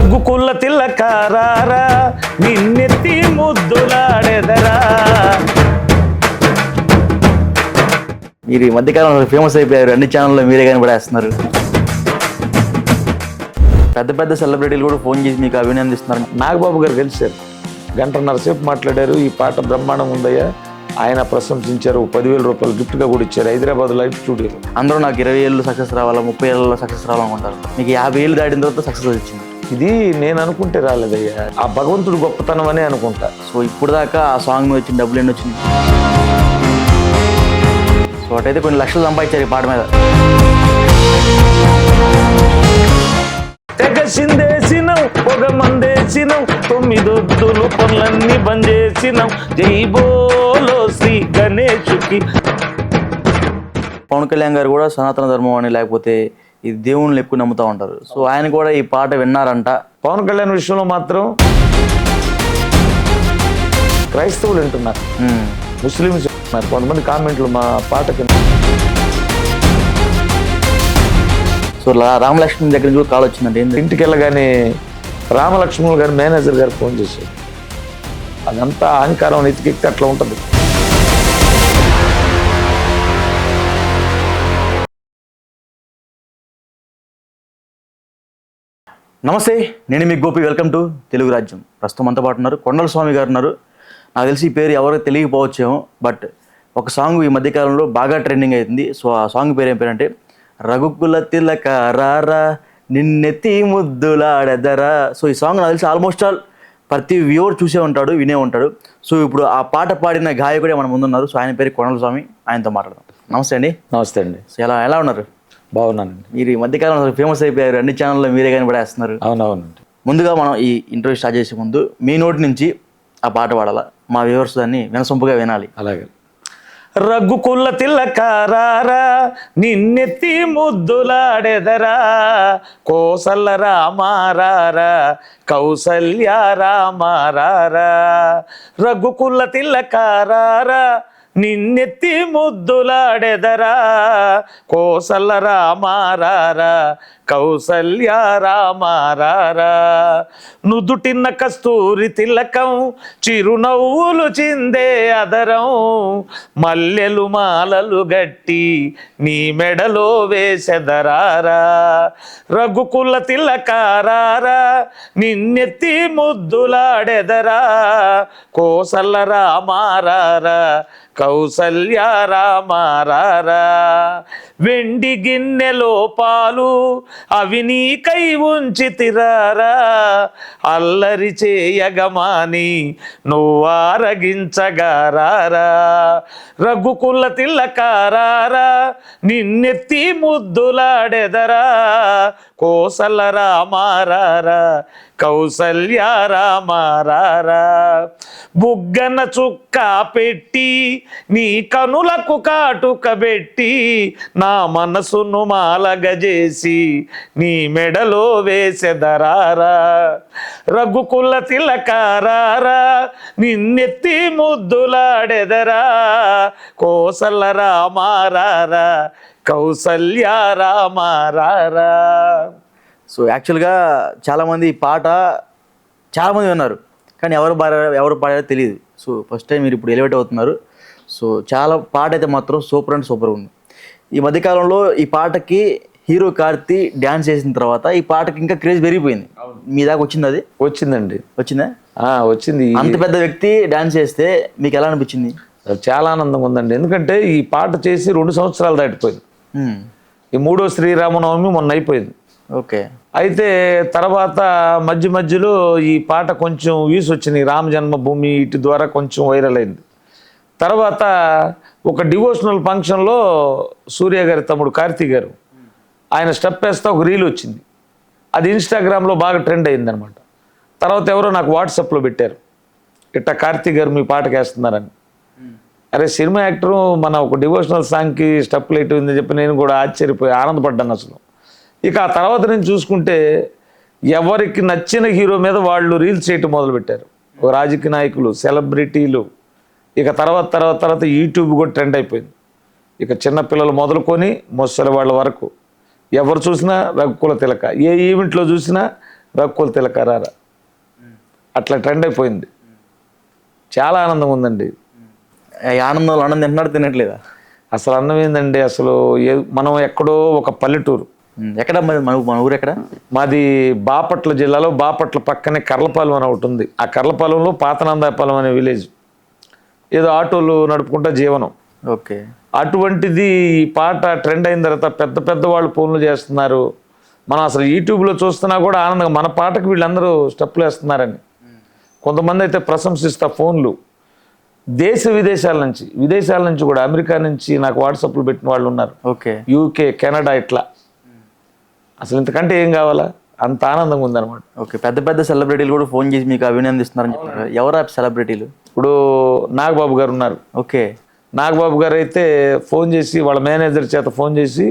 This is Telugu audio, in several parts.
రగ్గుకుల్ల తిల్లకారారా నిన్నెత్తి ముద్దులాడెదరా. మీరు ఈ మధ్యకాలంలో ఫేమస్ అయిపోయారు, అన్ని ఛానల్లో మీరే కనబడేస్తున్నారు. పెద్ద పెద్ద సెలబ్రిటీలు కూడా ఫోన్ చేసి మీకు అభినందిస్తున్నారు. నాగబాబు గారు కలిశారు, గంటన్నర సేపు మాట్లాడారు. ఈ పాట బ్రహ్మాండం ఉందయ్యా, ఆయన ప్రశంసించారు. 10,000 రూపాయలు గిఫ్ట్గా కూడా ఇచ్చారు హైదరాబాద్ లైవ్ స్టూడియోలో. అందరూ నాకు 20 ఏళ్ళు సక్సెస్ రావాలా, 30 ఏళ్ళలో సక్సెస్ రావాలనుకుంటారు. మీకు 50 ఏళ్ళు దాటిన తర్వాత సక్సెస్ వచ్చింది. ఇది నేను అనుకుంటే రాలేదయ్యా, ఆ భగవంతుడు గొప్పతనం అని అనుకుంటా. సో ఇప్పుడు దాకా ఆ సాంగ్ మీద వచ్చిన డబ్బులు ఎన్ని వచ్చింది? సో అటైతే కొన్ని లక్షలు సంపాదించారు ఈ పాట మీద. తెగసిందేసినావు, పొగ మందేసినావు, 9 ఒత్తులు పనులన్నీ బందేసినావు. జై బోలో శ్రీ గణేశుకి. పవన్ కళ్యాణ్ గారు కూడా సనాతన ధర్మం అని లేకపోతే ఈ దేవుణ్ణి ఎక్కువ నమ్ముతూ ఉంటారు. సో ఆయన కూడా ఈ పాట విన్నారంట. పవన్ కళ్యాణ్ విషయంలో మాత్రం క్రైస్తవులు వింటున్నారు, ముస్లిమ్స్ వింటున్నారు. కొంతమంది కామెంట్లు మా పాటకి. సో రామలక్ష్మణ్ దగ్గర నుంచి కూడా కాల్ వచ్చిందంటే ఇంటికి వెళ్ళగానే రామలక్ష్మణులు గారి మేనేజర్ గారు ఫోన్ చేశారు. అదంతా అహంకారం ఎత్తికెక్కి అట్లా ఉంటుంది. నమస్తే, నేను మీ గోపి. వెల్కమ్ టు తెలుగు రాజ్యం. ప్రస్తుతం మనతో పాటు ఉన్నారు కొండల స్వామి గారు ఉన్నారు. నాకు తెలిసి ఈ పేరు ఎవరికి తెలియకపోవచ్చేమో, బట్ ఒక సాంగ్ ఈ మధ్యకాలంలో బాగా ట్రెండింగ్ అవుతుంది. సో ఆ సాంగ్ పేరు ఏం పేరంటే రఘుకుల తిలక రారా నిన్నెత్తి ముద్దులాడెదరా. సో ఈ సాంగ్ నాకు తెలిసి ఆల్మోస్ట్ ఆల్ ప్రతి వ్యూవర్ చూసే ఉంటాడు, వినే ఉంటాడు. సో ఇప్పుడు ఆ పాట పాడిన గాయకుడే మన ముందున్నారు. సో ఆయన పేరు కొండల స్వామి, ఆయనతో మాట్లాడదాం. నమస్తే అండి. నమస్తే అండి. సో ఎలా ఉన్నారు? బాగున్నానండి. మీరు ఈ మధ్యకాలంలో ఫేమస్ అయిపోయారు, అన్ని ఛానల్లో మీరే కనబడేస్తున్నారు. అవునవునండి. ముందుగా మనం ఈ ఇంటర్వ్యూ స్టార్ట్ చేసే ముందు మీ నోటి నుంచి ఆ పాట పాడాలా, మా వ్యూవర్స్ దాన్ని వినసొంపుగా వినాలి. అలాగే. రగ్గుకుల్ల తిల్లకారారా నిన్నెత్తి ముద్దులాడెదరా, కోసల్ల రామారారా కౌసల్య రామారారా. రగ్గుకుల్ల తిల్లకారారా నిన్నెత్తి ముద్దులాడెదరా, కోసల్ల రామారారా కౌసల్య రామారారా. నుదుటిన్న కస్తూరి తిలకం, చిరునవ్వులు చిందే అదరం, మల్లెలు మాలలు గట్టి నీ మెడలో వేసెదరారా. రఘుకుల తిలకారారా నిన్నెత్తి ముద్దులాడెదరా, కోసల్ల రామారారా కౌసల్య రామారారా. వెండి గిన్నెలో పాలు అవి నీకై ఉంచితిరారా, అల్లరి చేయగమాని నువ్వారగించగారారా. రఘుకుల తిల్లకారారా నిన్నెత్తి ముద్దులాడెదరా, కోసల రామారారా కౌసల్య రామారారా. బుగ్గన చుక్క పెట్టి నీ కనులకు కాటుక పెట్టి, నా మనసును మాలగజేసి నీ మెడలో వేసెదరారా. రఘుకుల తిలకారారా నిన్నెత్తి ముద్దులాడెదరా, కోసల రామారారా కౌసల్య రామారారా. సో యాక్చువల్గా చాలామంది ఈ పాట చాలామంది విన్నారు, కానీ ఎవరు పాడారో తెలియదు. సో ఫస్ట్ టైం మీరు ఇప్పుడు ఎలివేట్ అవుతున్నారు. సో చాలా పాట అయితే మాత్రం సూపర్ అండ్ సూపర్ ఉంది. ఈ మధ్యకాలంలో ఈ పాటకి హీరో కార్తీ డ్యాన్స్ చేసిన తర్వాత ఈ పాటకి ఇంకా క్రేజ్ పెరిగిపోయింది. మీ దాకా వచ్చింది? అది వచ్చిందండి. వచ్చిందా? వచ్చింది. అంత పెద్ద వ్యక్తి డ్యాన్స్ చేస్తే మీకు ఎలా అనిపించింది? చాలా ఆనందంగా ఉందండి. ఎందుకంటే ఈ పాట చేసి 2 సంవత్సరాలు దాటిపోయింది. ఈ 3వ శ్రీరామనవమి మొన్న అయిపోయింది. ఓకే. అయితే తర్వాత మధ్యలో ఈ పాట కొంచెం వ్యూస్ వచ్చినాయి. రామ జన్మభూమి ఇటు ద్వారా కొంచెం వైరల్ అయింది. తర్వాత ఒక డివోషనల్ ఫంక్షన్లో సూర్య గారి తమ్ముడు కార్తీ గారు ఆయన స్టెప్ వేస్తే ఒక రీల్ వచ్చింది. అది ఇన్స్టాగ్రామ్లో బాగా ట్రెండ్ అయిందనమాట. తర్వాత ఎవరో నాకు వాట్సాప్లో పెట్టారు, ఇట్లా కార్తీ గారు మీ పాటకి వేస్తున్నారని. అరే సినిమా యాక్టరు మన ఒక డివోషనల్ సాంగ్కి స్టెప్ లైట్ ఉందని చెప్పి నేను కూడా ఆశ్చర్యపోయి ఆనందపడ్డాను అసలు. ఇక ఆ తర్వాత నేను చూసుకుంటే ఎవరికి నచ్చిన హీరో మీద వాళ్ళు రీల్స్ చేయటం మొదలుపెట్టారు. రాజకీయ నాయకులు, సెలబ్రిటీలు. ఇక తర్వాత యూట్యూబ్ కూడా ట్రెండ్ అయిపోయింది. ఇక చిన్నపిల్లలు మొదలుకొని ముసలి వాళ్ళ వరకు ఎవరు చూసినా రఘుకుల తిలక, ఏ ఈవెంట్లో చూసినా రక్కులు తిలకరారా అట్లా ట్రెండ్ అయిపోయింది. చాలా ఆనందంగా ఉందండి. ఆనందంలో ఆనందం తింటున్నాడు తినట్లేదా? అసలు అన్నం ఏందండి, అసలు మనం ఎక్కడో ఒక పల్లెటూరు. ఎక్కడ మరి మన ఊరు ఎక్కడ? మాది బాపట్ల జిల్లాలో, బాపట్ల పక్కనే కర్లపాలెం అని ఒకటి ఉంది. ఆ కర్లపాలెంలో పాతనందాయపాలెం అనే విలేజ్. ఏదో ఆటోలు నడుపుకుంటా జీవనం. ఓకే. అటువంటిది ఈ పాట ట్రెండ్ అయిన తర్వాత పెద్ద పెద్ద వాళ్ళు ఫోన్లు చేస్తున్నారు. మనం అసలు యూట్యూబ్లో చూస్తున్నా కూడా ఆనందంగా మన పాటకు వీళ్ళందరూ స్టెప్పులు వేస్తున్నారని. కొంతమంది అయితే ప్రశంసిస్తా ఫోన్లు విదేశాల నుంచి కూడా, అమెరికా నుంచి నాకు వాట్సాప్లు పెట్టిన వాళ్ళు ఉన్నారు. ఓకే. యూకే, కెనడా, ఇట్లా. అసలు ఇంతకంటే ఏం కావాలా, అంత ఆనందంగా ఉందన్నమాట. ఓకే. పెద్ద పెద్ద సెలబ్రిటీలు కూడా ఫోన్ చేసి మీకు అభినందిస్తున్నారని చెప్తారు. ఎవరు సెలబ్రిటీలు? ఇప్పుడు నాగబాబు గారు ఉన్నారు. ఓకే. నాగబాబు గారు అయితే ఫోన్ చేసి వాళ్ళ మేనేజర్ చేత ఫోన్ చేసి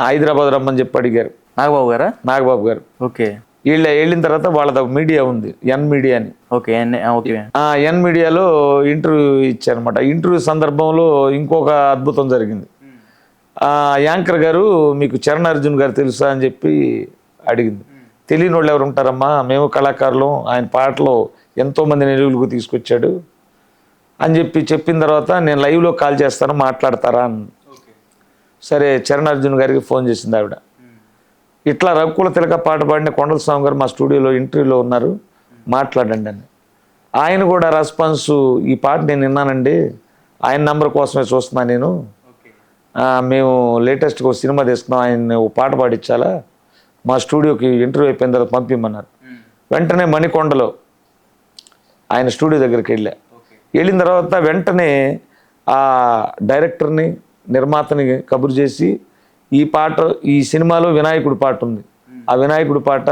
హైదరాబాద్ రమ్మని చెప్పి అడిగారు. నాగబాబు గారా? నాగబాబు గారు. ఓకే. వెళ్ళిన తర్వాత వాళ్ళది మీడియా ఉంది, ఎన్ మీడియా అని. ఓకే. ఓకే. ఎన్ మీడియాలో ఇంటర్వ్యూ ఇచ్చారనమాట. ఇంటర్వ్యూ సందర్భంలో ఇంకొక అద్భుతం జరిగింది. యాంకర్ గారు మీకు చరణ్ అర్జున్ గారు తెలుసా అని చెప్పి అడిగింది. తెలియని వాళ్ళు ఎవరు ఉంటారమ్మా, మేము కళాకారులు, ఆయన పాటలో ఎంతోమంది నిలువులకు తీసుకొచ్చాడు అని చెప్పిన తర్వాత నేను లైవ్లో కాల్ చేస్తాను మాట్లాడతారా అని. సరే చరణ్ అర్జున్ గారికి ఫోన్ చేసింది ఆవిడ. ఇట్లా రఘుకుల తిలక పాట పాడిన కొండల స్వామి గారు మా స్టూడియోలో ఇంటర్వ్యూలో ఉన్నారు, మాట్లాడండి అని. ఆయన కూడా రెస్పాన్స్, ఈ పాట నేను విన్నానండి, ఆయన నంబర్ కోసమే చూస్తున్నాను నేను, మేము లేటెస్ట్గా ఒక సినిమా తీస్తున్నాం, ఆయన ఒక పాట పాడించాలా, మా స్టూడియోకి ఇంటర్వ్యూ అయిపోయిన తర్వాత పంపిమ్మన్నారు. వెంటనే మణికొండలో ఆయన స్టూడియో దగ్గరికి వెళ్ళిన తర్వాత వెంటనే ఆ డైరెక్టర్ని, నిర్మాతని కబురు చేసి ఈ సినిమాలో వినాయకుడి పాట ఉంది, ఆ వినాయకుడి పాట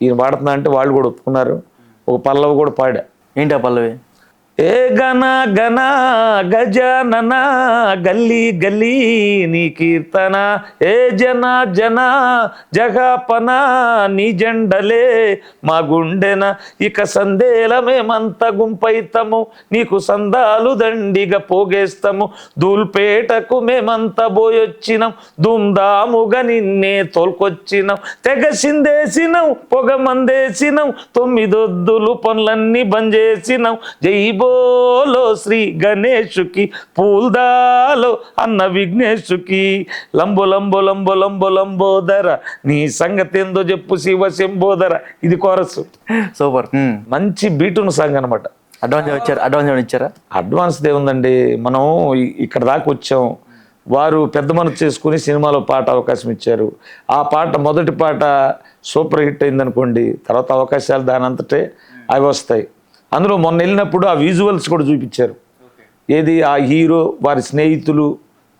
ఈయన పాడుతున్నా అంటే వాళ్ళు కూడా ఒప్పుకున్నారు. ఒక పల్లవి కూడా పాడా. ఏంటి ఆ పల్లవి? ఏ గణ గణ గజానన గల్లీ గల్లీ నీ కీర్తన, ఏ జన జన జగాపన నీ జెండలే మా గుండెన, ఇక సందేల మేమంత గుంపైతము, నీకు సందాలు దండిగా పోగేస్తాము, ధూల్పేటకు మేమంత పోయొచ్చినాం, ధూమ్ధాముగా నిన్నే తోల్కొచ్చినాం, తెగ సిందేసినాం పొగ మందేసినాం, 9 పనులన్నీ బంద్ చేసినాం, జై బోలో శ్రీ గణేశుకి, పూల్దాలో అన్న విఘ్నేశుకి, లంబో లంబో లంబో లంబో లంబోదర నీ సంగతి ఏందో చెప్పు శివ శంబోదర. ఇది కోరస్. సూపర్. మంచి బీటును సాంగ్ అనమాట. అడ్వాన్స్ ఇచ్చారా? అడ్వాన్స్ ఏముందండి, మనం ఇక్కడ దాకా వచ్చాం. వారు పెద్ద మనసు చేసుకుని సినిమాలో పాట అవకాశం ఇచ్చారు. ఆ పాట మొదటి పాట సూపర్ హిట్ అయిందనుకోండి, తర్వాత అవకాశాలు దాని అంతటే అవి వస్తాయి. అందులో మొన్న వెళ్ళినప్పుడు ఆ విజువల్స్ కూడా చూపించారు. ఏది ఆ హీరో వారి స్నేహితులు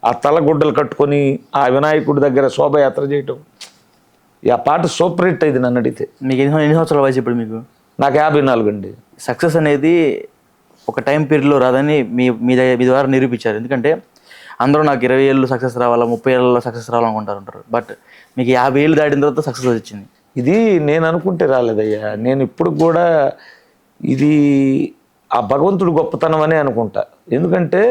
ఆ తలగుడ్డలు కట్టుకొని ఆ వినాయకుడి దగ్గర శోభయాత్ర చేయటం, ఆ పాట సూపర్ హిట్ అయింది. నన్ను అడిగితే మీకు ఎన్ని సంవత్సరాల వయసు ఇప్పుడు? మీకు నాకు 54 అండి. సక్సెస్ అనేది ఒక టైం పీరియడ్లో రాదని మీ ద్వారా నిరూపించారు. ఎందుకంటే అందరూ నాకు 20 ఏళ్ళు సక్సెస్ రావాలా, 30 ఏళ్ళలో సక్సెస్ రావాలనుకుంటారు. బట్ మీకు 50 ఏళ్ళు దాటిన తర్వాత సక్సెస్ వచ్చింది. ఇది నేను అనుకుంటే రాలేదయ్యా. నేను ఇప్పుడు కూడా ఇది ఆ భగవంతుడు గొప్పతనం అనే అనుకుంటా. ఎందుకంటే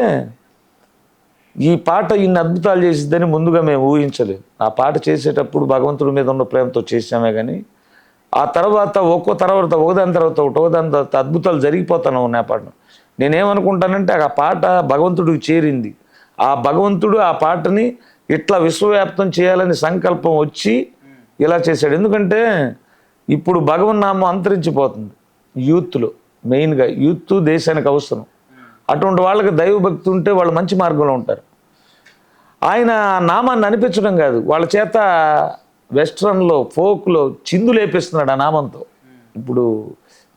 ఈ పాట ఇన్ని అద్భుతాలు చేసిద్దని ముందుగా మేము ఊహించలేదు. ఆ పాట చేసేటప్పుడు భగవంతుడి మీద ఉన్న ప్రేమతో చేసామే కానీ, ఆ తర్వాత ఒకదాని తర్వాత అద్భుతాలు జరిగిపోతాను ఉన్నాయి ఆ పాటను. నేనేమనుకుంటానంటే ఆ పాట భగవంతుడికి చేరింది, ఆ భగవంతుడు ఆ పాటని ఇట్లా విశ్వవ్యాప్తం చేయాలని సంకల్పం వచ్చి ఇలా చేశాడు. ఎందుకంటే ఇప్పుడు భగవన్నామం అంతరించిపోతుంది యూత్లో. మెయిన్గా యూత్ దేశానికి అవసరం. అటువంటి వాళ్ళకి దైవభక్తి ఉంటే వాళ్ళు మంచి మార్గంలో ఉంటారు. ఆయన నామాన్ని అనిపించడం కాదు, వాళ్ళ చేత వెస్ట్రన్లో ఫోక్లో చిందులు వేపిస్తున్నాడు ఆ నామంతో. ఇప్పుడు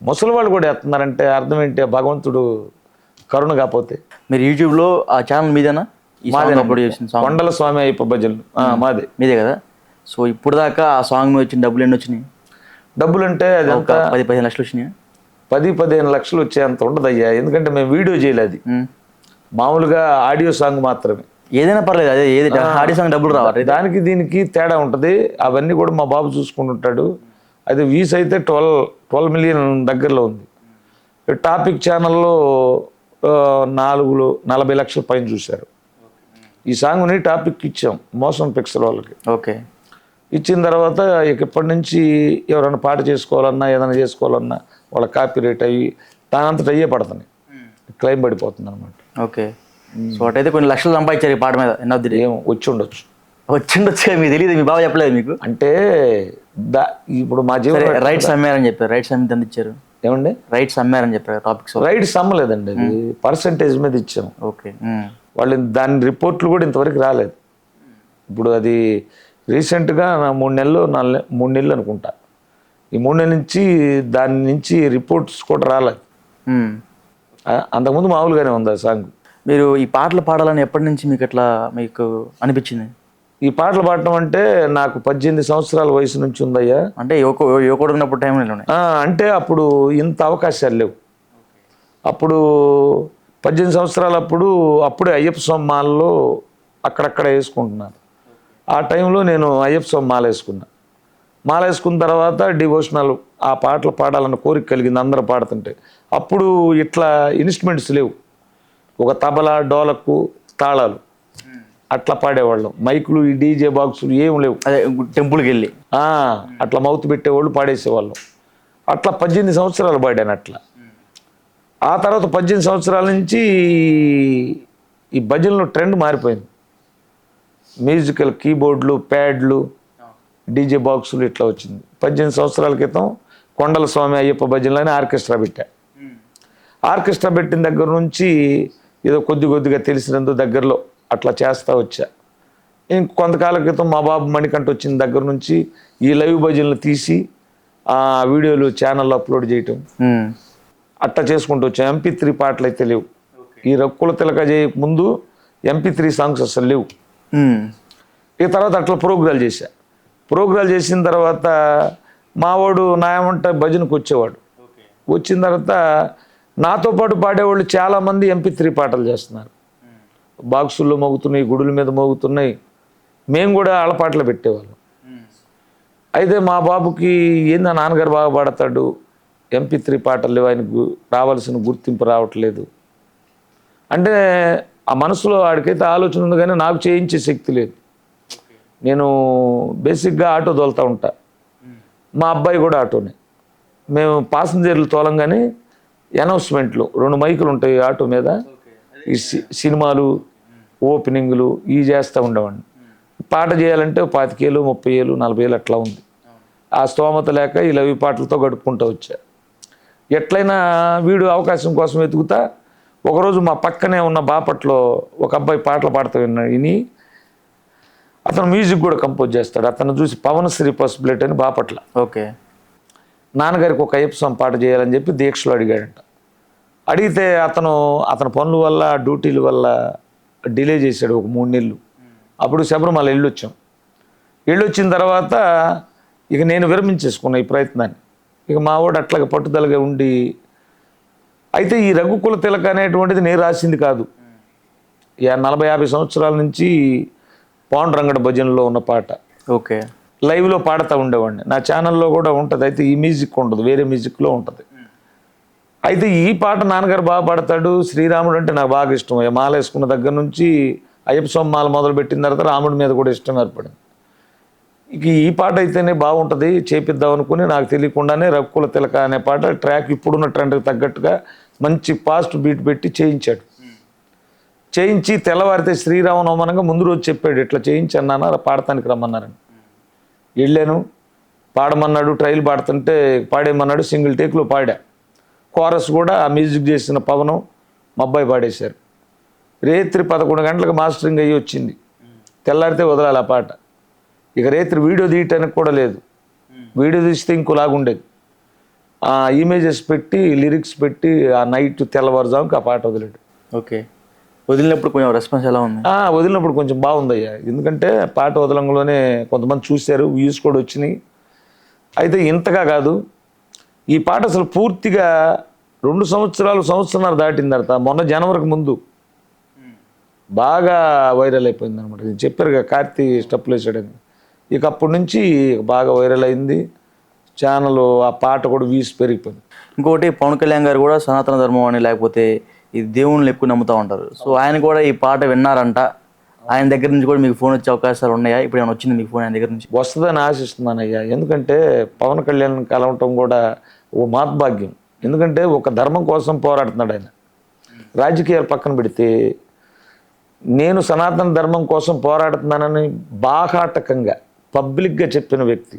ముసలి వాళ్ళు కూడా వేస్తున్నారంటే అర్థం ఏంటి? భగవంతుడు కరుణ కాకపోతే. మీరు యూట్యూబ్లో ఆ ఛానల్ మీదేనా? కొండల స్వామి అయ్యప్ప భజనలు మాదే. మీదే కదా? సో ఇప్పుడు దాకా ఆ సాంగ్ మీద వచ్చిన డబ్బులు ఎన్ని వచ్చినాయి? డబ్బులు అంటే అది ఒక 10-15 లక్షలు వచ్చినాయి. 10-15 లక్షలు వచ్చేంత ఉండదయ్యా. ఎందుకంటే మేము వీడియో చేయలేదు, మామూలుగా ఆడియో సాంగ్ మాత్రమే. ఏదైనా పర్లేదు, అదే ఏది ఆడియో సాంగ్ డబ్బులు రావాలి. దానికి దీనికి తేడా ఉంటుంది. అవన్నీ కూడా మా బాబు చూసుకుంటుంటాడు. అది వ్యూస్ అయితే 12 మిలియన్ దగ్గరలో ఉంది. టాపిక్ ఛానల్లో 40 లక్షల పైన చూశారు. ఈ సాంగ్ని టాపిక్ ఇచ్చాం మోషన్ పిక్చర్ వాళ్ళకి. ఓకే. ఇచ్చిన తర్వాత ఇక ఇప్పటి నుంచి ఎవరైనా పాట చేసుకోవాలన్నా ఏదైనా చేసుకోవాలన్నా వాళ్ళ కాపీ రేట్ అయ్యి దానంతట అయ్యే పడుతున్నాయి, క్లైమ్ పడిపోతుంది అనమాట. ఓకే. సో అటైతే కొన్ని లక్షలు సంపాదించారు ఈ పాట మీద. ఏం వచ్చి ఉండొచ్చు, వచ్చిండొచ్చు, మీకు తెలియదు, మీ బాబా చెప్పలేదు మీకు? అంటే ఇప్పుడు మా జీవన రైట్స్ అమ్మారని చెప్పారు. రైట్స్ అమ్మి ఎంత ఇచ్చారు? ఏమండి రైట్స్ అమ్మారని చెప్పారు. టాపిక్స్ రైట్స్ అమ్మలేదండి, అది పర్సంటేజ్ మీద ఇచ్చాము. ఓకే. వాళ్ళు దాని రిపోర్ట్లు కూడా ఇంతవరకు రాలేదు. ఇప్పుడు అది రీసెంట్గా 3 నెలలు అనుకుంటా, ఈ 3 నెలల నుంచి దాని నుంచి రిపోర్ట్స్ కూడా రాలేదు. అంతకుముందు మామూలుగానే ఉంది ఆ సాంగ్. మీరు ఈ పాటలు పాడాలని ఎప్పటి నుంచి మీకు ఎట్లా మీకు అనిపించింది? ఈ పాటలు పాడటం అంటే నాకు 18 సంవత్సరాల వయసు నుంచి ఉందయ్యా. అంటే యువకుడు ఉన్నప్పుడు టైంలోనే? అంటే అప్పుడు ఇంత అవకాశాలు లేవు. అప్పుడు 18 సంవత్సరాలు అప్పుడే అయ్యప్ప స్వామి మాలలో అక్కడక్కడ వేసుకుంటున్నారు. ఆ టైంలో నేను అయ్యప్ప స్వామి మాల వేసుకున్న తర్వాత డివోషనల్ ఆ పాటలు పాడాలన్న కోరిక కలిగింది అందరూ పాడుతుంటే. అప్పుడు ఇట్లా ఇన్స్ట్రుమెంట్స్ లేవు, ఒక తబలా, డోలక్కు, తాళాలు అట్లా పాడేవాళ్ళం. మైకులు, ఈ డీజే బాక్సులు ఏం లేవు. అదే టెంపుల్కి వెళ్ళి అట్లా మౌత్ పెట్టేవాళ్ళు, పాడేసేవాళ్ళం. అట్లా 18 సంవత్సరాలు పాడాను అట్లా. ఆ తర్వాత 18 సంవత్సరాల నుంచి ఈ భజనలో ట్రెండ్ మారిపోయింది. మ్యూజికల్ కీబోర్డ్లు, ప్యాడ్లు, డీజే బాక్సులు ఇట్లా వచ్చింది. 18 సంవత్సరాల క్రితం కొండల స్వామి అయ్యప్ప భజనలని ఆర్కెస్ట్రా పెట్టా. ఆర్కెస్ట్రా పెట్టిన దగ్గర నుంచి ఏదో కొద్దిగా తెలిసినందుకు దగ్గరలో అట్లా చేస్తూ వచ్చా. కొంతకాలం క్రితం మా బాబు మణికంఠ వచ్చిన దగ్గర నుంచి ఈ లైవ్ భజనలు తీసి ఆ వీడియోలు ఛానల్లో అప్లోడ్ చేయటం అట్లా చేసుకుంటూ వచ్చాం. MP3 పాటలు అయితే లేవు. ఈ రక్కుల తిలక చేయక ముందు MP3 సాంగ్స్ అసలు లేవు. ఈ తర్వాత అట్లా ప్రోగ్రాలు చేసిన తర్వాత మావాడు నాయమంట భజనకు వచ్చేవాడు. వచ్చిన తర్వాత నాతో పాటు పాడేవాళ్ళు చాలామంది MP3 పాటలు చేస్తున్నారు. బాక్సుల్లో మోగుతున్నాయి, గుడుల మీద మోగుతున్నాయి. మేము కూడా ఆళ్ళ పాటలు పెట్టేవాళ్ళం. అయితే మా బాబుకి ఏందా నాన్నగారు బాగా పాడతాడు, MP3 పాటలు లేవు, ఆయనకు రావాల్సిన గుర్తింపు రావట్లేదు అంటే ఆ మనసులో ఆడికైతే ఆలోచన ఉంది, కానీ నాకు చేయించే శక్తి లేదు. నేను బేసిక్గా ఆటో తోలుతూ ఉంటా, మా అబ్బాయి కూడా ఆటోనే. మేము పాసింజర్లు తోలంగానే అనౌన్స్మెంట్లు 2 మైకులు ఉంటాయి ఆటో మీద, ఈ సినిమాలు, ఓపెనింగ్లు ఇవి చేస్తూ ఉండేవాడిని. పాట చేయాలంటే 25,000, 30,000, 40,000 అట్లా ఉంది. ఆ స్తోమత లేక ఈ లవి పాటలతో గడుపుకుంటూ వచ్చా. ఎట్లయినా వీడు అవకాశం కోసం వెతుకుతా. ఒకరోజు మా పక్కనే ఉన్న బాపట్లో ఒక అబ్బాయి పాటలు పాడుతూ విని అతను మ్యూజిక్ కూడా కంపోజ్ చేస్తాడు. అతను చూసి పవనశ్రీ పసుపులేట్ అని బాపట్ల, ఓకే, నాన్నగారికి ఒక అయ్యప్ప స్వామి పాట చేయాలని చెప్పి దీక్షలో అడిగాడంట. అడిగితే అతని పనుల వల్ల, డ్యూటీల వల్ల డిలే చేశాడు ఒక 3 నెలలు. అప్పుడు శబరిమల వెళ్ళొచ్చిన తర్వాత ఇక నేను విరమించేసుకున్నా ఈ ప్రయత్నాన్ని. ఇక మా వాడు అట్లాగే పట్టుదలగా ఉండి, అయితే ఈ రఘుకుల తిలక అనేటువంటిది నేను రాసింది కాదు. 40-50 సంవత్సరాల నుంచి పాండురంగడ భజనలో ఉన్న పాట. ఓకే. లైవ్లో పాడుతూ ఉండేవాడిని. నా ఛానల్లో కూడా ఉంటుంది. అయితే ఈ మ్యూజిక్ ఉండదు, వేరే మ్యూజిక్లో ఉంటుంది. అయితే ఈ పాట నాన్నగారు బాగా పాడతాడు. శ్రీరాముడు అంటే నాకు బాగా ఇష్టం. మాల వేసుకున్న దగ్గర నుంచి అయ్యప్ప స్వామి మాల మొదలుపెట్టిన తర్వాత రాముడి మీద కూడా ఇష్టం ఏర్పడింది. ఇక ఈ పాట అయితేనే బాగుంటుంది చేపిద్దాం అనుకుని నాకు తెలియకుండానే రఘుకుల తిలక అనే పాట ట్రాక్ ఇప్పుడున్న ట్రెండ్కి తగ్గట్టుగా మంచి ఫాస్ట్ బీట్ పెట్టి చేయించి తెల్లవారితే శ్రీరామనవమనంగా ముందు రోజు చెప్పాడు, ఇట్లా చేయించి అన్నాను, పాడటానికి రమ్మన్నారని. వెళ్ళాను, పాడమన్నాడు, ట్రైల్ పాడుతుంటే పాడేయమన్నాడు. సింగిల్ టేక్లో పాడా. కోరస్ కూడా ఆ మ్యూజిక్ చేసిన పవనం మా అబ్బాయి పాడేశారు. రేత్రి 11 గంటలకు మాస్టరింగ్ అయ్యి వచ్చింది. తెల్లారితే వదలాలి ఆ పాట. ఇక రేత్రి వీడియో తీయటానికి కూడా లేదు. వీడియో తీస్తే ఇంకోలాగుండేది. ఆ ఇమేజెస్ పెట్టి, లిరిక్స్ పెట్టి ఆ నైట్ తెల్లవారుజాముకి ఆ పాట వదిలేడు. ఓకే. వదిలినప్పుడు కొంచెం రెస్పాన్స్ ఎలా ఉంది? వదిలినప్పుడు కొంచెం బాగుందయ్యా. ఎందుకంటే పాట వదలంలోనే కొంతమంది చూశారు, వ్యూస్ కూడా వచ్చినాయి. అయితే ఇంతగా కాదు, ఈ పాట అసలు పూర్తిగా 2 సంవత్సరాలు దాటిన తర్వాత మొన్న జనవరికి ముందు బాగా వైరల్ అయిపోయింది అనమాట. చెప్పారు కదా కార్తీ స్టెప్పులు వేసాడని. ఇక అప్పటి నుంచి బాగా వైరల్ అయింది ఛానల్. ఆ పాట కూడా వ్యూస్ పెరిగిపోయింది. ఇంకోటి పవన్ కళ్యాణ్ గారు కూడా సనాతన ధర్మం అని, లేకపోతే ఈ దేవుళ్ళని ఎక్కువ నమ్ముతూ ఉంటారు. సో ఆయన కూడా ఈ పాట విన్నారంట. ఆయన దగ్గర నుంచి కూడా మీకు ఫోన్ వచ్చే అవకాశాలు ఉన్నాయా? ఇప్పుడు ఏమైనా వచ్చింది మీకు ఫోన్ ఆయన దగ్గర నుంచి? వస్తుందని ఆశిస్తున్నానయ్యా. ఎందుకంటే పవన్ కళ్యాణ్ కలవటం కూడా ఓ మహద్భాగ్యం. ఎందుకంటే ఒక ధర్మం కోసం పోరాడుతున్నాడు ఆయన. రాజకీయాలు పక్కన పెడితే నేను సనాతన ధర్మం కోసం పోరాడుతున్నానని బాహాటకంగా పబ్లిక్గా చెప్పిన వ్యక్తి.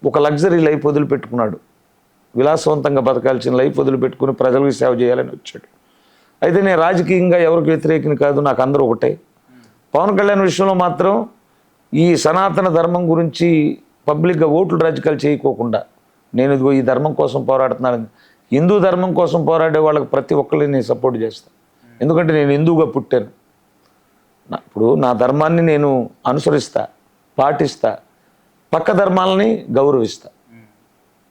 ఒక లగ్జరీ లైఫ్ వదిలిపెట్టుకున్నాడు, విలాసవంతంగా బతకాల్సిన లైఫ్ వదిలిపెట్టుకుని ప్రజలకు సేవ చేయాలని వచ్చాడు. అయితే నేను రాజకీయంగా ఎవరికి వ్యతిరేకిని కాదు, నాకు అందరూ ఒకటే. పవన్ కళ్యాణ్ విషయంలో మాత్రం ఈ సనాతన ధర్మం గురించి పబ్లిక్గా ఓట్లు రాజకీయాలు చేయకోకుండా నేను ఇదిగో ఈ ధర్మం కోసం పోరాడుతున్నాను. హిందూ ధర్మం కోసం పోరాడే వాళ్ళకి ప్రతి ఒక్కరిని నేను సపోర్ట్ చేస్తాను. ఎందుకంటే నేను హిందువుగా పుట్టాను. ఇప్పుడు నా ధర్మాన్ని నేను అనుసరిస్తా, పాటిస్తా, పక్క ధర్మాలని గౌరవిస్తా.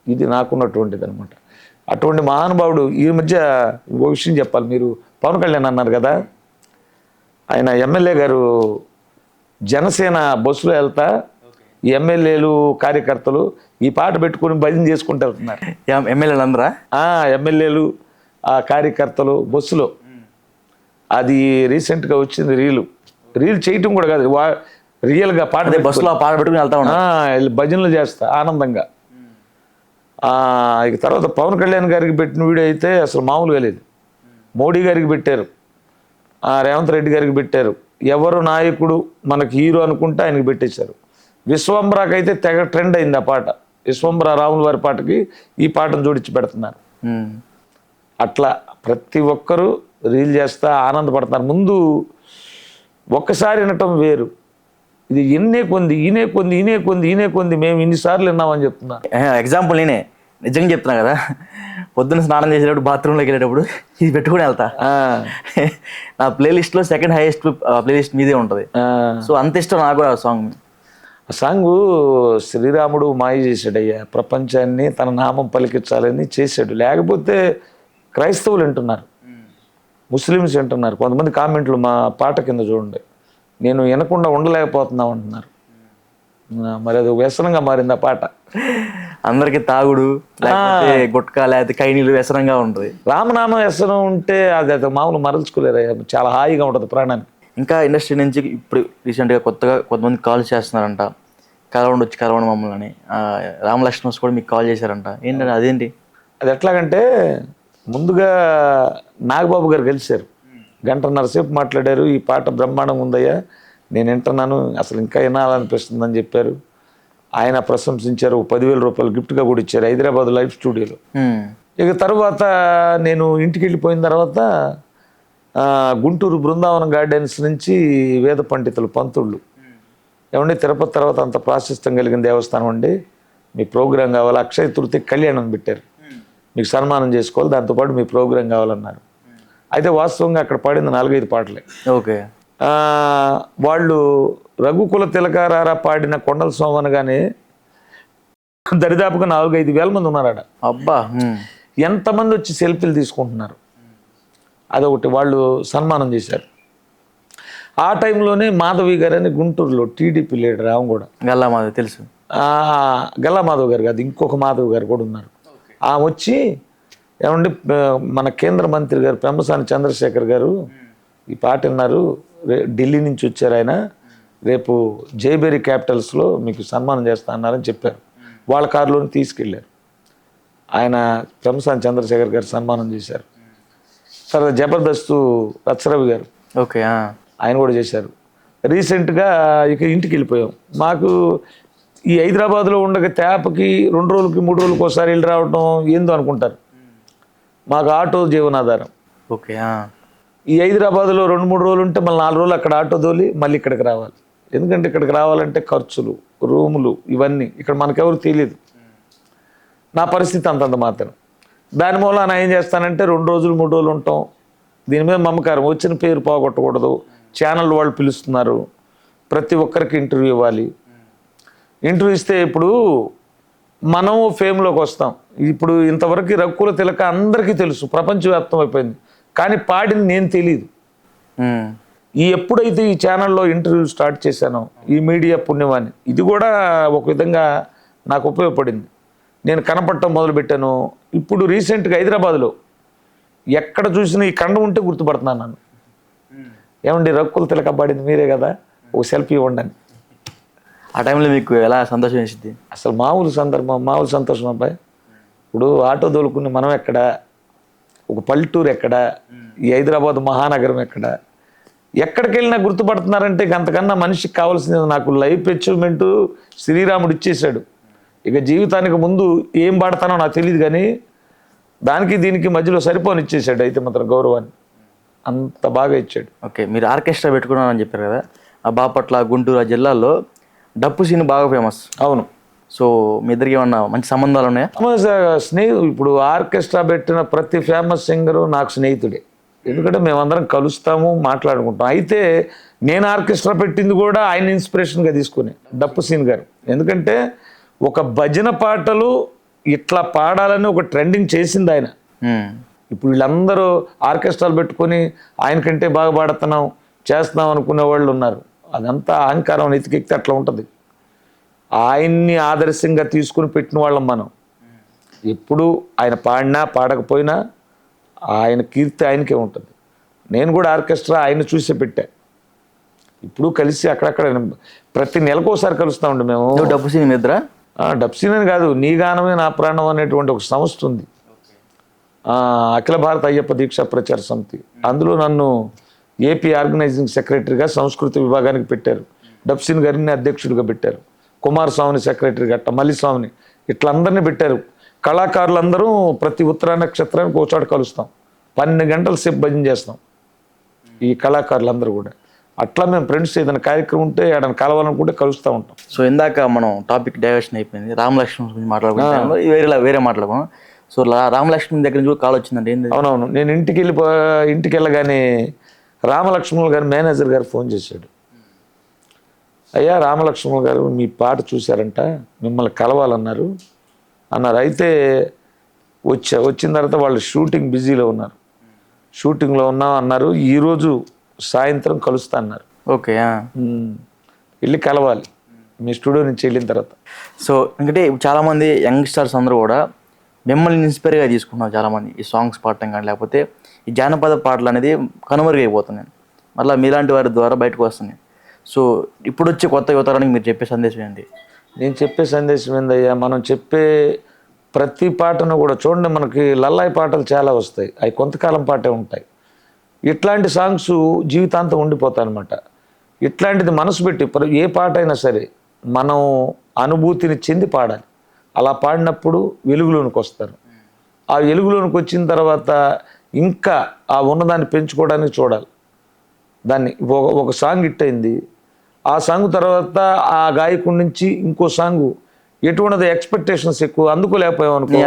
ఇది నాకున్నటువంటిది అనమాట. అటువంటి మహానుభావుడు ఈ మధ్య ఓ విషయం చెప్పాలి. మీరు పవన్ కళ్యాణ్ అన్నారు కదా, ఆయన ఎమ్మెల్యే గారు జనసేన బస్సులో వెళ్తా ఈ ఎమ్మెల్యేలు కార్యకర్తలు ఈ పాట పెట్టుకుని భజన చేసుకుంటూ వెళ్తున్నారు. ఎమ్మెల్యేలు అందరా? ఎమ్మెల్యేలు ఆ కార్యకర్తలు బస్సులో. అది రీసెంట్గా వచ్చింది రీల్ చేయటం కూడా కాదు, రియల్గా పాట బస్సులో పాట పెట్టుకుని వెళ్తా ఉన్నా భజనలు చేస్తా ఆనందంగా. ఇక తర్వాత పవన్ కళ్యాణ్ గారికి పెట్టిన వీడియో అయితే అసలు మామూలుగా లేదు. మోడీ గారికి పెట్టారు, రేవంత్ రెడ్డి గారికి పెట్టారు. ఎవరు నాయకుడు మనకి హీరో అనుకుంటే ఆయనకి పెట్టేశారు. విశ్వంబరాకి అయితే తెగ ట్రెండ్ అయింది ఆ పాట. విశ్వంబర రాముల వారి పాటకి ఈ పాటను జోడించి పెడుతున్నారు. అట్లా ప్రతి ఒక్కరూ రీల్ చేస్తా ఆనందపడుతున్నారు. ముందు ఒక్కసారి వినటం వేరు, ఇది ఈనే కొంది మేము ఇన్నిసార్లు విన్నామని చెప్తున్నారు. ఎగ్జాంపుల్ నేనే నిజంగా చెప్తున్నా కదా, పొద్దున్న స్నానం చేసేటప్పుడు బాత్రూంలోకి వెళ్ళేటప్పుడు ఇది పెట్టుకుని వెళ్తా. నా ప్లేలిస్ట్లో సెకండ్ హైయెస్ట్ ప్లేలిస్ట్ మీదే ఉంటుంది. సో అంత ఇష్టం నాకు కూడా ఆ సాంగ్. ఆ సాంగ్ శ్రీరాముడు మాయ చేశాడయ్యా, ప్రపంచాన్ని తన నామం పలికించాలని చేశాడు. లేకపోతే క్రైస్తవులు వింటున్నారు, ముస్లిమ్స్ వింటున్నారు. కొంతమంది కామెంట్లు మా పాట కింద చూడండి, నేను వినకుండా ఉండలేకపోతున్నాం అంటున్నారు. మరి అది వ్యసనంగా మారింది ఆ పాట. అందరికి తాగుడు లేకపోతే గుట్కా లేకపోతే కైనీలు వ్యసనంగా ఉంటుంది. రామనామం వ్యసనం ఉంటే అది మామూలు మరల్చుకోలేరు, చాలా హాయిగా ఉంటుంది ప్రాణానికి. ఇంకా ఇండస్ట్రీ నుంచి ఇప్పుడు రీసెంట్గా కొత్తగా కొంతమంది కాల్ చేస్తున్నారంట, కలవండి మమ్మల్ని అని. రామలక్ష్మణ్ కూడా మీకు కాల్ చేశారంట, ఏంటంటే అదేంటి? అది ఎట్లాగంటే ముందుగా నాగబాబు గారు కలిశారు, గంటన్నర సేపు మాట్లాడారు. ఈ పాట బ్రహ్మాండంగా ఉందయ్యా, నేను వింటున్నాను, అసలు ఇంకా వినాలనిపిస్తుందని చెప్పారు. ఆయన ప్రశంసించారు. 10,000 రూపాయలు గిఫ్ట్గా కూడా ఇచ్చారు హైదరాబాద్ లైవ్ స్టూడియోలో. ఇక తర్వాత నేను ఇంటికి వెళ్ళిపోయిన తర్వాత గుంటూరు బృందావనం గార్డెన్స్ నుంచి వేద పండితులు పంతుళ్ళు, ఏమండి తిరుపతి తర్వాత అంత ప్రాశస్త్యం కలిగిన దేవస్థానం అండి, మీ ప్రోగ్రాం కావాలి, అక్షయ తృతీయ కళ్యాణం పెట్టారు, మీకు సన్మానం చేసుకోవాలి, దాంతోపాటు మీ ప్రోగ్రాం కావాలన్నారు. అయితే వాస్తవంగా అక్కడ పాడింది 4-5 పాటలే. ఓకే. వాళ్ళు రఘుకుల తిలకారారా పాడిన కొండల స్వామి అనగానే దరిదాపుగా 4-5 వేల మంది ఉన్నారట. అబ్బా, ఎంతమంది వచ్చి సెల్ఫీలు తీసుకుంటున్నారు. అదొకటి, వాళ్ళు సన్మానం చేశారు. ఆ టైంలోనే మాధవి గారు అని గుంటూరులో టీడీపీ లీడర్, ఆమె కూడా గల్లా మాధవ్ తెలుసు. గల్లా మాధవ్ గారు కాదు, ఇంకొక మాధవ్ గారు కూడా ఉన్నారు. ఆమె వచ్చి ఏమండి మన కేంద్ర మంత్రి గారు పెంబసాని చంద్రశేఖర్ గారు ఈ పాట విన్నారు, ఢిల్లీ నుంచి వచ్చారు ఆయన, రేపు జైబెరీ క్యాపిటల్స్లో మీకు సన్మానం చేస్తా అన్నారని చెప్పారు. వాళ్ళ కారులోని తీసుకెళ్ళారు. ఆయన పెంబసాని చంద్రశేఖర్ గారు సన్మానం చేశారు. తర్వాత జబర్దస్త్ రచ్చరవి గారు, ఓకే, ఆయన కూడా చేశారు. రీసెంట్గా ఇక ఇంటికి వెళ్ళిపోయాం. మాకు ఈ హైదరాబాద్లో ఉండగా తేపకి 2 రోజులకి 3 రోజులకి ఒకసారి వెళ్ళి రావడం ఏందో అనుకుంటారు. మాకు ఆటో జీవనాధారం. ఓకే. ఈ హైదరాబాద్లో 2-3 రోజులు ఉంటే మళ్ళీ 4 రోజులు అక్కడ ఆటో తోలి మళ్ళీ ఇక్కడికి రావాలి. ఎందుకంటే ఇక్కడికి రావాలంటే ఖర్చులు, రూములు, ఇవన్నీ ఇక్కడ మనకెవరు తెలియదు. నా పరిస్థితి అంతంత మాత్రం. దాని మూలన ఏం చేస్తానంటే 2 రోజులు 3 రోజులు ఉంటాం. దీని మీద మమకారం, వచ్చిన పేరు పోగొట్టకూడదు. ఛానల్ వాళ్ళు పిలుస్తున్నారు, ప్రతి ఒక్కరికి ఇంటర్వ్యూ ఇవ్వాలి. ఇంటర్వ్యూ ఇస్తే ఇప్పుడు మనం ఫేమ్లోకి వస్తాం. ఇప్పుడు ఇంతవరకు రఘుకుల తిలక అందరికీ తెలుసు, ప్రపంచవ్యాప్తం అయిపోయింది. కానీ పాడింది నేను తెలియదు. ఎప్పుడైతే ఈ ఛానల్లో ఇంటర్వ్యూ స్టార్ట్ చేశానో, ఈ మీడియా పుణ్యమాన్ని, ఇది కూడా ఒక విధంగా నాకు ఉపయోగపడింది. నేను కనపడటం మొదలుపెట్టాను. ఇప్పుడు రీసెంట్గా హైదరాబాద్లో ఎక్కడ చూసినా ఈ కండ ఉంటే గుర్తుపడుతున్నాను నన్ను. ఏమండి రక్కులు తిలక పాడింది మీరే కదా, ఒక సెల్ఫీ ఇవ్వండి అని. ఆ టైంలో మీకు ఎలా సంతోషం వేసింది? అసలు మామూలు సందర్భం, మామూలు సంతోషం అబ్బాయి. ఇప్పుడు ఆటో తోలుకుని మనం ఎక్కడ, ఒక పల్లెటూరు ఎక్కడ, ఈ హైదరాబాద్ మహానగరం ఎక్కడ, ఎక్కడికి వెళ్ళినా గుర్తుపడుతున్నారంటే అంతకన్నా మనిషికి కావాల్సింది నాకు లైఫ్ అచీవ్మెంట్ శ్రీరాముడు ఇచ్చేశాడు. ఇక జీవితానికి ముందు ఏం పాడతానో నాకు తెలియదు, కానీ దానికి దీనికి మధ్యలో సరిపోని ఇచ్చేసాడు అయితే మాత్రం గౌరవాన్ని, అంత బాగా ఇచ్చాడు. ఓకే, మీరు ఆర్కెస్ట్రా పెట్టుకున్నారని చెప్పారు కదా, ఆ బాపట్ల, గుంటూరు ఆ జిల్లాల్లో డప్పు సీన్ బాగా ఫేమస్. అవును. సో మీ ఇద్దరికి ఏమన్నా మంచి సంబంధాలు ఉన్నాయా? ఇప్పుడు ఆర్కెస్ట్రా పెట్టిన ప్రతి ఫేమస్ సింగరు నాకు స్నేహితుడే, ఎందుకంటే మేమందరం కలుస్తాము, మాట్లాడుకుంటాం. అయితే నేను ఆర్కెస్ట్రా పెట్టింది కూడా ఆయన ఇన్స్పిరేషన్గా తీసుకునే డప్పు సీన్ గారు. ఎందుకంటే ఒక భజన పాటలు ఇట్లా పాడాలని ఒక ట్రెండింగ్ చేసింది ఆయన. ఇప్పుడు వీళ్ళందరూ ఆర్కెస్ట్రాలు పెట్టుకొని ఆయనకంటే బాగా పాడుతున్నాం చేస్తున్నాం అనుకునే వాళ్ళు ఉన్నారు. అదంతా అహంకారం, ఎతికెక్కితే అట్లా ఉంటుంది. ఆయన్ని ఆదర్శంగా తీసుకుని పెట్టిన వాళ్ళం మనం. ఎప్పుడు ఆయన పాడినా పాడకపోయినా ఆయన కీర్తి ఆయనకే ఉంటుంది. నేను కూడా ఆర్కెస్ట్రా ఆయన చూసే పెట్టా. ఇప్పుడు కలిసి అక్కడక్కడ ప్రతి నెలకు ఒకసారి కలుస్తూ ఉండే మేము. డప్పు సీన్ మీ ఇద్దరా? డప్పు సీన్ అని కాదు, నీ గానమే నా ప్రాణం అనేటువంటి ఒక సంస్థ ఉంది, అఖిల భారత అయ్యప్ప దీక్షా ప్రచార సమితి. అందులో నన్ను ఏపీ ఆర్గనైజింగ్ సెక్రటరీగా సంస్కృతి విభాగానికి పెట్టారు. డప్పు సీన్ గారిని అధ్యక్షుడిగా పెట్టారు. కుమారస్వామిని సెక్రటరీగా, మల్లిస్వామిని, ఇట్లా అందరినీ పెట్టారు. కళాకారులందరూ ప్రతి ఉత్తర నక్షత్రానికి ఒక చోట కలుస్తాం. 12 గంటల సేపు భజన చేస్తాం ఈ కళాకారులందరూ కూడా. అట్లా మేము ఫ్రెండ్స్ ఏదైనా కార్యక్రమం ఉంటే ఏదైనా కలవాలనుకుంటే కలుస్తూ ఉంటాం. సో ఇందాక మనం టాపిక్ డైవర్షన్ అయిపోయింది, రామలక్ష్మణ్ గురించి మాట్లాడుకుంటాం, వేరే మాట్లాడుకున్నాం. సో రామలక్ష్మణ్ దగ్గర నుంచి కాల్ వచ్చిందంటే ఏంటి? అవునవును, నేను ఇంటికి వెళ్ళగానే రామలక్ష్మణులు గారు మేనేజర్ గారు ఫోన్ చేశాడు. అయ్యా రామలక్ష్మణులు గారు మీ పాట చూశారంట, మిమ్మల్ని కలవాలన్నారు. అయితే వచ్చిన తర్వాత వాళ్ళు షూటింగ్ బిజీలో ఉన్నారు, షూటింగ్లో ఉన్నాం అన్నారు. ఈరోజు సాయంత్రం కలుస్తా అన్నారు. ఓకే, వెళ్ళి కలవాలి మీ స్టూడియో నుంచి వెళ్ళిన తర్వాత. సో ఎందుకంటే చాలామంది యంగ్స్టర్స్ అందరూ కూడా మిమ్మల్ని ఇన్స్పైర్గా తీసుకుంటున్నారు. చాలామంది ఈ సాంగ్స్ పాడటం కానీ లేకపోతే ఈ జానపద పాటలు అనేది కనుమరుగైపోతున్నాయి, మళ్ళీ మీలాంటి వారి ద్వారా బయటకు వస్తున్నాయి. సో ఇప్పుడు వచ్చే కొత్త యువతరానికి మీరు చెప్పే సందేశం ఏంటి? నేను చెప్పే సందేశం ఏందయ్యా, మనం చెప్పే ప్రతి పాటను కూడా చూడండి, మనకి లల్లాయి పాటలు చాలా వస్తాయి, అవి కొంతకాలం పాటే ఉంటాయి. ఇట్లాంటి సాంగ్స్ జీవితాంతం ఉండిపోతాయి అన్నమాట. ఇట్లాంటిది మనసు పెట్టి ఏ పాట అయినా సరే మనం అనుభూతిని చెంది పాడాలి. అలా పాడినప్పుడు వెలుగులోనికి వస్తారు. ఆ వెలుగులోనికి వచ్చిన తర్వాత ఇంకా ఆ ఉన్నదాన్ని పెంచుకోవడానికి చూడాలి. దాన్ని ఒక సాంగ్ హిట్ అయింది, ఆ సాంగ్ తర్వాత ఆ గాయకుడి నుంచి ఇంకో సాంగ్ ఎటువంటిది ఎక్స్పెక్టేషన్స్ ఎక్కువ అందుకోలేకపోయాం అనుకో.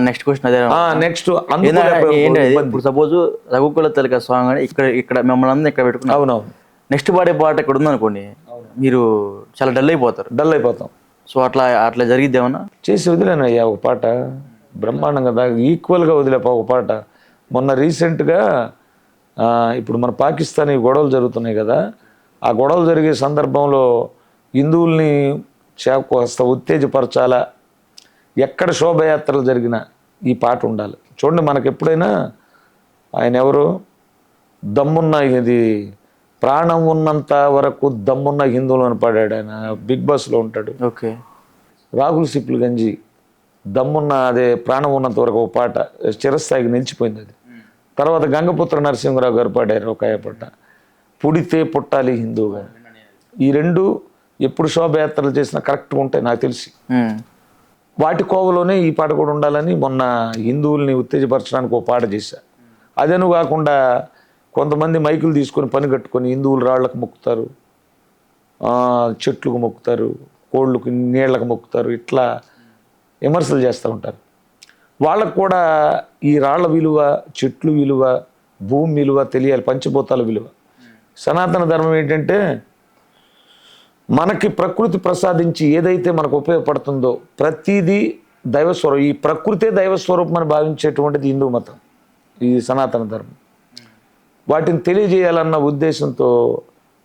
నెక్స్ట్ క్వశ్చన్ అదే. నెక్స్ట్ ఇప్పుడు సపోజ్ రఘుకుల తిలక సాంగ్ అని ఇక్కడ మిమ్మల్ని అందరూ ఇక్కడ పెట్టుకున్నాం. అవునవును. నెక్స్ట్ పాడే పాట ఇక్కడ ఉందనుకోండి, మీరు చాలా డల్ అయిపోతాం. సో అట్లా జరిగిద్ది ఏమన్నా? చేసి వదిలేనయ్యా ఒక పాట బ్రహ్మాండంగా ఈక్వల్గా వదిలేపా ఒక పాట. మొన్న రీసెంట్గా ఇప్పుడు మన పాకిస్తాన్ ఈ గొడవలు జరుగుతున్నాయి కదా, ఆ గొడవలు జరిగే సందర్భంలో హిందువుల్ని కాస్త ఉత్తేజపరచాలా, ఎక్కడ శోభయాత్రలు జరిగినా ఈ పాట ఉండాలి. చూడండి, మనకు ఎప్పుడైనా ఆయన ఎవరు దమ్మున్న, ఇది ప్రాణం ఉన్నంత వరకు దమ్మున్న హిందువులను పాడాడు ఆయన, బిగ్ బాస్లో ఉంటాడు. ఓకే. రాహుల్ సిప్లు గంజి దమ్మున్న, అదే ప్రాణం ఉన్నంత వరకు ఒక పాట చిరస్థాయికి నిలిచిపోయింది. అది తర్వాత గంగపుత్ర నరసింహరావు గారు పాడారు ఒక పాట, పుడితే పుట్టాలి హిందువుగా. ఈ రెండు ఎప్పుడు శోభయాత్రలు చేసినా కరెక్ట్గా ఉంటాయి నాకు తెలిసి. వాటి కోవలోనే ఈ పాట కూడా ఉండాలని మొన్న హిందువుల్ని ఉత్తేజపరచడానికి ఒక పాట చేశా. అదేను కాకుండా కొంతమంది మైకులు తీసుకొని పని కట్టుకొని హిందువులు రాళ్లకు మొక్కుతారు, చెట్లకు మొక్కుతారు, కోళ్ళకు నీళ్లకు మొక్కుతారు, ఇట్లా విమర్శలు చేస్తూ ఉంటారు. వాళ్ళకు కూడా ఈ రాళ్ల విలువ, చెట్లు విలువ, భూమి విలువ తెలియాలి, పంచభూతాల విలువ. సనాతన ధర్మం ఏంటంటే మనకి ప్రకృతి ప్రసాదించి ఏదైతే మనకు ఉపయోగపడుతుందో ప్రతిదీ దైవస్వరూపం, ఈ ప్రకృతే దైవస్వరూపం అని భావించేటువంటిది హిందూ మతం, ఈ సనాతన ధర్మం. వాటిని తెలియజేయాలన్న ఉద్దేశంతో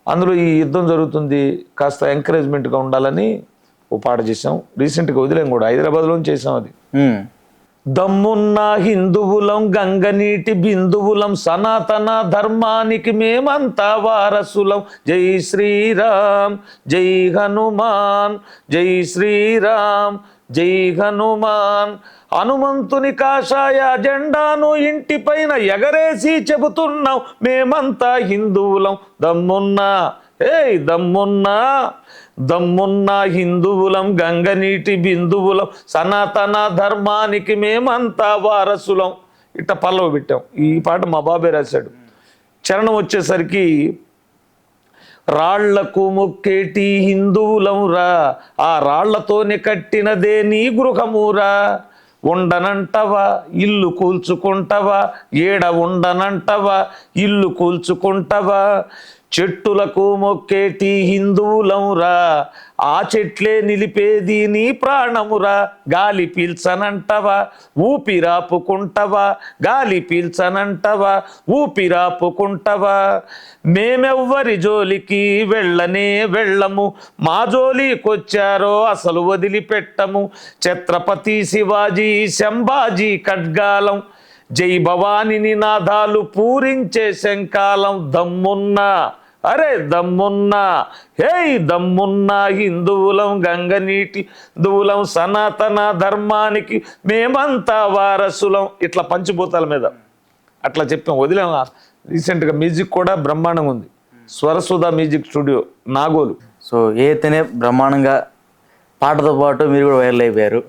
అందులో ఈ యుద్ధం జరుగుతుంది, కాస్త ఎంకరేజ్మెంట్గా ఉండాలని ఓ పాట చేసాం. రీసెంట్గా వదిలేం కూడా, హైదరాబాద్లో చేసాం. అది దమ్మున్న హిందువులం గంగనీటి బిందువులం సనాతన ధర్మానికి మేమంతా వారసులం. జై శ్రీరామ్ జై హనుమాన్, జై శ్రీరామ్ జై హనుమాన్. హనుమంతుని కాషాయ జెండాను ఇంటిపైన ఎగరేసి చెబుతున్నాం మేమంతా హిందువులం. దమ్మున్నా దమ్మున్నా హిందువులం గంగనీటి బిందువులం సనాతన ధర్మానికి మేమంతా వారసులం. ఇట్ట పల్లవి పెట్టాం. ఈ పాట మా బాబే రాశాడు. చరణం వచ్చేసరికి రాళ్లకు మొక్కేటి హిందువులం రా, ఆ రాళ్లతోనే కట్టినదే నీ గృహమురా. ఉండనంటవా ఇల్లు కూల్చుకుంటవా, ఏడ ఉండనంటవా ఇల్లు కూల్చుకుంటవా. చెట్టులకు మొక్కేటి హిందువులం రా, ఆ చెట్లే నిలిపేది నీ ప్రాణమురా. గాలి పీల్చనంటవా ఊపిరాపుకుంటవా, గాలి పీల్చనంటవా ఊపిరాపుకుంటవా. మేమెవ్వరి జోలికి వెళ్ళనే వెళ్ళము, మా జోలికొచ్చారో అసలు వదిలిపెట్టము. ఛత్రపతి శివాజీ సంభాజీ ఖడ్గాలం, జై భవాని నినాదాలు పూరించే శంకాలం. దమ్మున్నా దమ్మున్నా దమ్మున్నా హిందువులం గంగనీటి దువులం సనాతన ధర్మానికి మేమంతా వారసులం. ఇట్లా పంచభూతాల మీద అట్లా చెప్పాం, వదిలేం. రీసెంట్గా మ్యూజిక్ కూడా బ్రహ్మాండంగా ఉంది. స్వరసుధ మ్యూజిక్ స్టూడియో నాగోలు. సో ఏతనే బ్రహ్మాండంగా పాటతో పాటు మీరు కూడా వైరల్ అయిపోయారు.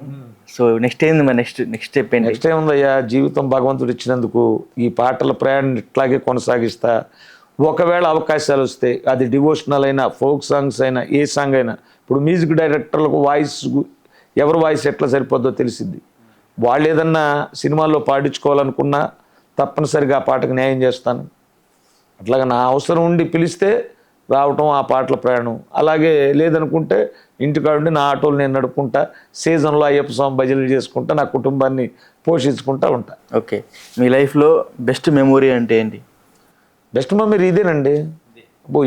సో నెక్స్ట్ ఏంది మరి? నెక్స్ట్ స్టెప్ ఏంటి? నెక్స్ట్ ఏముందయ్యా, జీవితం భగవంతుడు ఇచ్చినందుకు ఈ పాటల ప్రయాణం ఇట్లాగే కొనసాగిస్తా. ఒకవేళ అవకాశాలు వస్తే అది డివోషనల్ అయినా ఫోక్ సాంగ్స్ అయినా ఏ సాంగ్ అయినా, ఇప్పుడు మ్యూజిక్ డైరెక్టర్లకు వాయిస్ ఎవరి వాయిస్ ఎట్లా సరిపోద్దో తెలిసింది. వాళ్ళు ఏదన్నా సినిమాల్లో పాడించుకోవాలనుకున్నా తప్పనిసరిగా ఆ పాటకు న్యాయం చేస్తాను. అట్లాగా నా అవసరం ఉండి పిలిస్తే రావటం, ఆ పాటల ప్రయాణం. అలాగే లేదనుకుంటే ఇంటికాడుండి నా ఆటోలు నేను నడుపుకుంటా, సీజన్లో అయ్యప్ప స్వామి భజనలు చేసుకుంటా, నా కుటుంబాన్ని పోషించుకుంటా ఉంటా. ఓకే, మీ లైఫ్లో బెస్ట్ మెమొరీ అంటే ఏంటి? బెస్ట్ మెమరీ ఇదేనండి.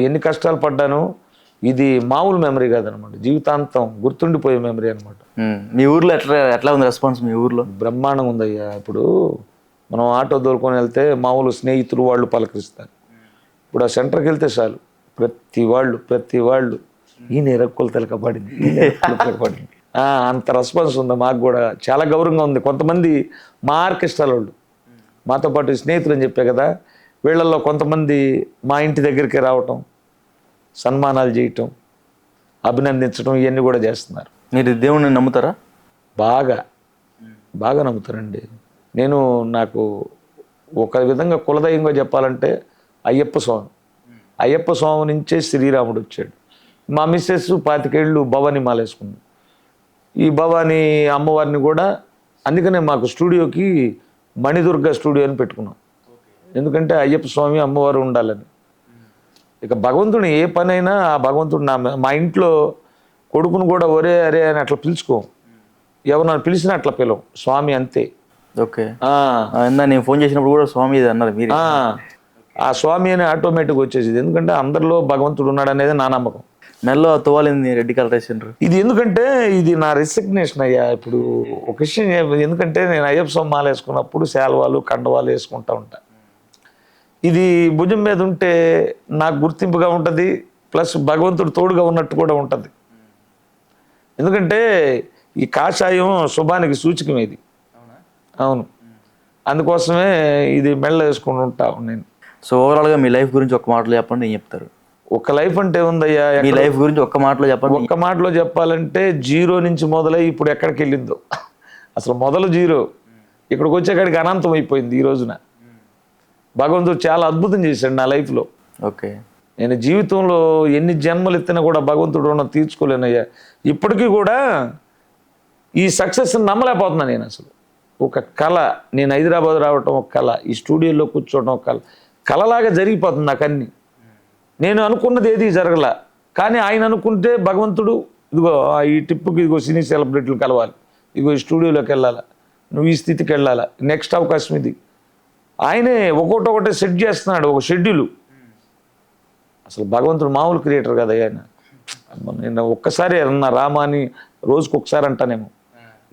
ఎన్ని కష్టాలు పడ్డాను, ఇది మామూలు మెమరీ కాదనమాట, జీవితాంతం గుర్తుండిపోయే మెమరీ అనమాట. మీ ఊర్లో ఎట్లా ఉంది రెస్పాన్స్? మీ ఊర్లో బ్రహ్మాండంగా ఉందయ్యా. ఇప్పుడు మనం ఆటో దొరుకుని వెళ్తే మామూలు స్నేహితులు వాళ్ళు పలకరిస్తారు. ఇప్పుడు ఆ సెంటర్కి వెళ్తే చాలు ప్రతి వాళ్ళు ఈయన ఎరక్కులు తెలకబడింది, తెలకబడింది. అంత రెస్పాన్స్ ఉంది. మాకు కూడా చాలా గౌరవంగా ఉంది. కొంతమంది మా ఆర్కెస్ట్రాల వాళ్ళు, మాతో పాటు స్నేహితులు అని చెప్పే కదా, వీళ్ళల్లో కొంతమంది మా ఇంటి దగ్గరికి రావటం, సన్మానాలు చేయటం, అభినందించడం, ఇవన్నీ కూడా చేస్తున్నారు. మీరు దేవుణ్ణి నమ్ముతారా? బాగా నమ్ముతారండి. నాకు ఒక విధంగా కులదైవంగా చెప్పాలంటే అయ్యప్ప స్వామి నుంచే శ్రీరాముడు వచ్చాడు. మా మిస్సెస్ 25 ఏళ్ళు భవానీ మాలేసుకుంది. ఈ భవానీ అమ్మవారిని కూడా అందుకనే మాకు స్టూడియోకి మణిదుర్గ స్టూడియో అని పెట్టుకున్నాం. ఎందుకంటే అయ్యప్ప స్వామి అమ్మవారు ఉండాలని. ఇక భగవంతుని ఏ పనైనా ఆ భగవంతుడు మా ఇంట్లో కొడుకును కూడా ఒరే అరే అని అట్లా పిలుచుకోం. ఎవరు నన్ను పిలిచినా అట్లా పిలవం, స్వామి అంతే. ఓకే, నేను ఫోన్ చేసినప్పుడు కూడా స్వామి అన్నారు మీరు. ఆ స్వామి అని ఆటోమేటిక్గా వచ్చేసింది. ఎందుకంటే అందరిలో భగవంతుడు ఉన్నాడు అనేది నా నమ్మకం. మెల్లో తోవాలింది రెడ్ కలర్ వేసిండ్రు. ఇది ఎందుకంటే ఇది నా రెసిగ్నేషన్ అయ్యా. ఇప్పుడు ఒక విషయం, ఎందుకంటే నేను అయ్యప్ప స్వామి మాల వేసుకున్నప్పుడు శాల్వాలు కండవాలు వేసుకుంటా ఉంటా. ఇది భుజం మీద ఉంటే నాకు గుర్తింపుగా ఉంటుంది, ప్లస్ భగవంతుడు తోడుగా ఉన్నట్టు కూడా ఉంటుంది. ఎందుకంటే ఈ కాషాయం శుభానికి సూచకం ఇది. అవును, అందుకోసమే ఇది మెల్ల వేసుకుని ఉంటా నేను. సో ఓవరాల్గా మీ లైఫ్ గురించి ఒక మాటలో చెప్పండి, ఏం చెప్తారు? ఒక లైఫ్ అంటే ఉందయ్యా. మీ లైఫ్ గురించి ఒక్క మాటలో చెప్పండి. ఒక్క మాటలో చెప్పాలంటే 0 నుంచి మొదలై ఇప్పుడు ఎక్కడికి వెళ్ళిందో. అసలు మొదలు 0, ఇక్కడికి వచ్చేకాడికి అనంతం అయిపోయింది. ఈ రోజున భగవంతుడు చాలా అద్భుతం చేశాడు నా లైఫ్లో. ఓకే, నేను జీవితంలో ఎన్ని జన్మలు ఎత్తినా కూడా భగవంతుడు రుణం తీర్చుకోలేనయ్యా. ఇప్పటికీ కూడా ఈ సక్సెస్ని నమ్మలేకపోతున్నాను నేను. అసలు ఒక కళ, నేను హైదరాబాద్ రావటం ఒక కళ, ఈ స్టూడియోలో కూర్చోవడం ఒక కళలాగా జరిగిపోతుంది నాకు అన్ని. నేను అనుకున్నది ఏది జరగల, కానీ ఆయన అనుకుంటే భగవంతుడు ఇదిగో ఈ టిప్పుకి ఇదిగో సినీ సెలబ్రిటీలు కలవాలి, ఇదిగో ఈ స్టూడియోలోకి వెళ్ళాలా, నువ్వు ఈ స్థితికి వెళ్ళాలా, నెక్స్ట్ అవకాశం ఇది. ఆయనే ఒకటే సెట్ చేస్తున్నాడు, ఒక షెడ్యూలు. అసలు భగవంతుడు మామూలు క్రియేటర్ కదా ఆయన. నేను ఒక్కసారి అన్న రామాని రోజుకు ఒకసారి అంటానేమో,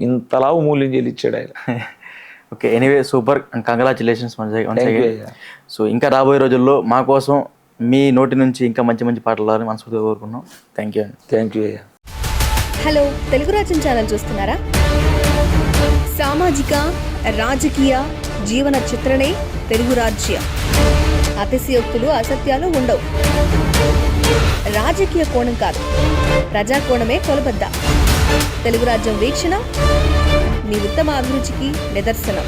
ఇంతలావు మూల్యం చెల్లించాడు ఆయన. Okay, anyway super and congratulations once Thank you again. అయ్యా. సో ఇంకా రాబోయే రోజుల్లో మా కోసం మీ నోటి నుంచి ఇంకా మంచి మంచి పాటలు రావాలని మనస్ఫూర్తిగా కోరుకున్నాం. థ్యాంక్ యూ అండి. థ్యాంక్ యూ అయ్యా. హలో, తెలుగు రాజ్యం ఛానల్ చూస్తున్నారా? సామాజిక రాజకీయ జీవన చిత్రణే తెలుగు రాజ్యం. అతిశయోక్తులు అసత్యాలు ఉండవు. రాజకీయ కోణం కాదు, ప్రజా కోణమే కొలబద్ద. తెలుగు రాజ్యం వీక్షణ మీ ఉత్తమ అభిరుచికి నిదర్శనం.